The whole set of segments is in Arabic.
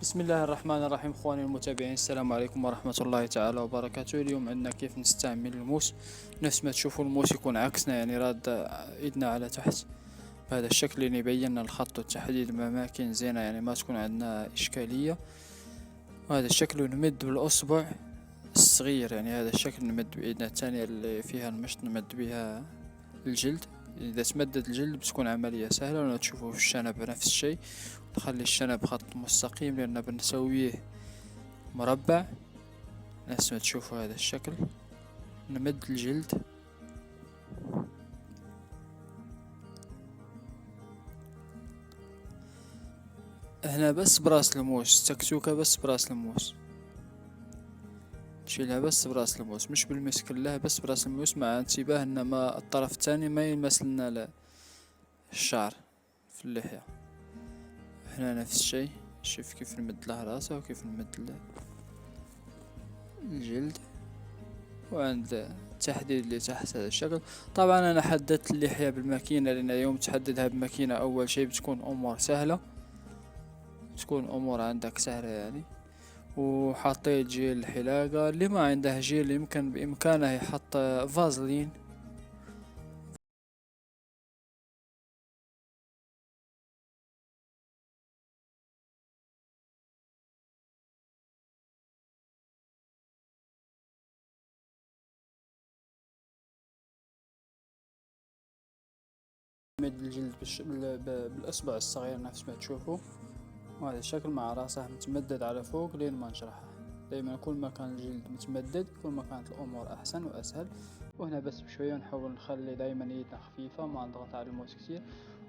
بسم الله الرحمن الرحيم. اخواني المتابعين، السلام عليكم ورحمة الله تعالى وبركاته. اليوم عندنا كيف نستعمل الموس. نفس ما تشوفوا الموس يكون عكسنا، يعني راد ايدنا على تحت بهذا الشكل، اللي يبين لنا الخط والتحديد بأماكن زينة، يعني ما تكون عندنا إشكالية. وهذا الشكل، ونمد بالأصبع الصغير، يعني هذا الشكل نمد بإيدنا الثانية اللي فيها المشط، نمد بها الجلد. إذا تمدد الجلد بتكون عملية سهلة. وتشوفوا في الشنب نفس الشيء، نخلي الشنب خط مستقيم لأن بنسويه مربع. نفس ما تشوفوا هذا الشكل، نمد الجلد. هنا بس براس الموس، تكتوكة بس براس الموس، تشيلها بس براس الموس، مش بالمس كلها، بس براس الموس، مع انتباه ان ما الطرف الثاني ما يلمس لنا الشعر في اللحية. هنا نفس الشيء، شوف كيف نمد له راسه وكيف نمد له الجلد. وعند التحديد اللي تحت هذا الشكل. طبعا انا حددت اللحية بالماكينة، لان يوم تحددها بماكينة اول شيء بتكون امور سهلة، تكون امور عندك سهلة يعني. وحطيت جيل الحلاقة. اللي ما عنده جيل يمكن بامكانه يحط فازلين. مد الجلد بالاصبع الصغير نفس ما تشوفوا، وهذا الشكل مع راسه متمدد على فوق لين ما نشرحه. دايما كل ما كان الجلد متمدد كل ما كانت الامور احسن واسهل. وهنا بس بشوية نحاول نخلي دايما يدنا خفيفة، ما نضغط على الموس كتير.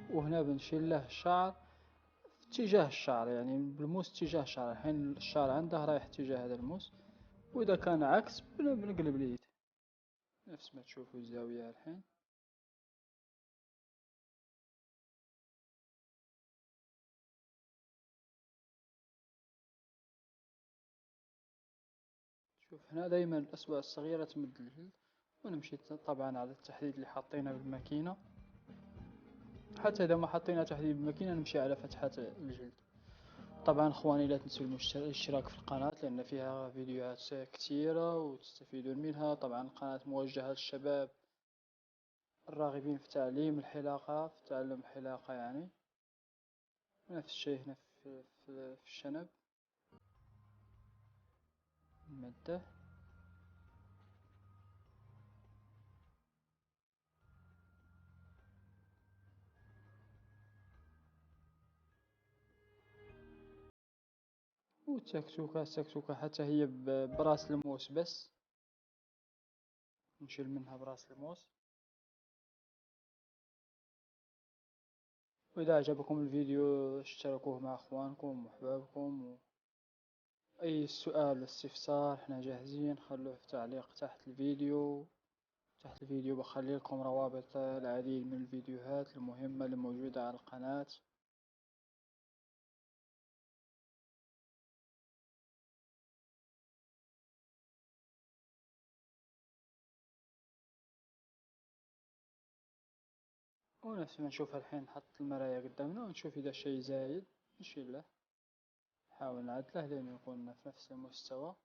وهنا بنشيل له الشعر في اتجاه الشعر، يعني بالموس اتجاه الشعر. الحين الشعر عنده رايح اتجاه هذا الموس، واذا كان عكس بنقلب اليد نفس ما تشوفوا الزاوية الحين. شوف هنا دايما الأصبع الصغيرة تمد الجلد. ونمشي طبعا على التحديد اللي حاطينه بالماكينة. حتى إذا ما حطينا تحديد بالماكينة نمشي على فتحة الجلد. طبعا اخواني لا تنسوا الاشتراك في القناة، لأن فيها فيديوهات كثيرة وتستفيدون منها. طبعا القناة موجهة للشباب الراغبين في تعليم الحلاقة، في تعلم الحلاقة يعني. نفس الشيء هنا في الشنب، المادة. والتكتوكة حتى هي براس الموس بس، نشيل منها براس الموس. وإذا عجبكم الفيديو اشتركوه مع اخوانكم واحبابكم. اي سؤال استفسار احنا جاهزين، خلوه في تعليق تحت الفيديو. تحت الفيديو بخلي لكم روابط العديد من الفيديوهات المهمة اللي موجودة على القناة. ونفس ما نشوف الحين نحط المرايا قدامنا ونشوف اذا شيء زايد نشيله، نحاول نعدله لين يكون في نفس المستوى.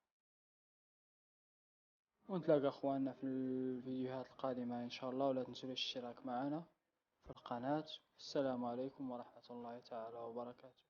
ونتلاقى اخواننا في الفيديوهات القادمة ان شاء الله. ولا تنسوا الاشتراك معنا في القناة. السلام عليكم ورحمة الله تعالى وبركاته.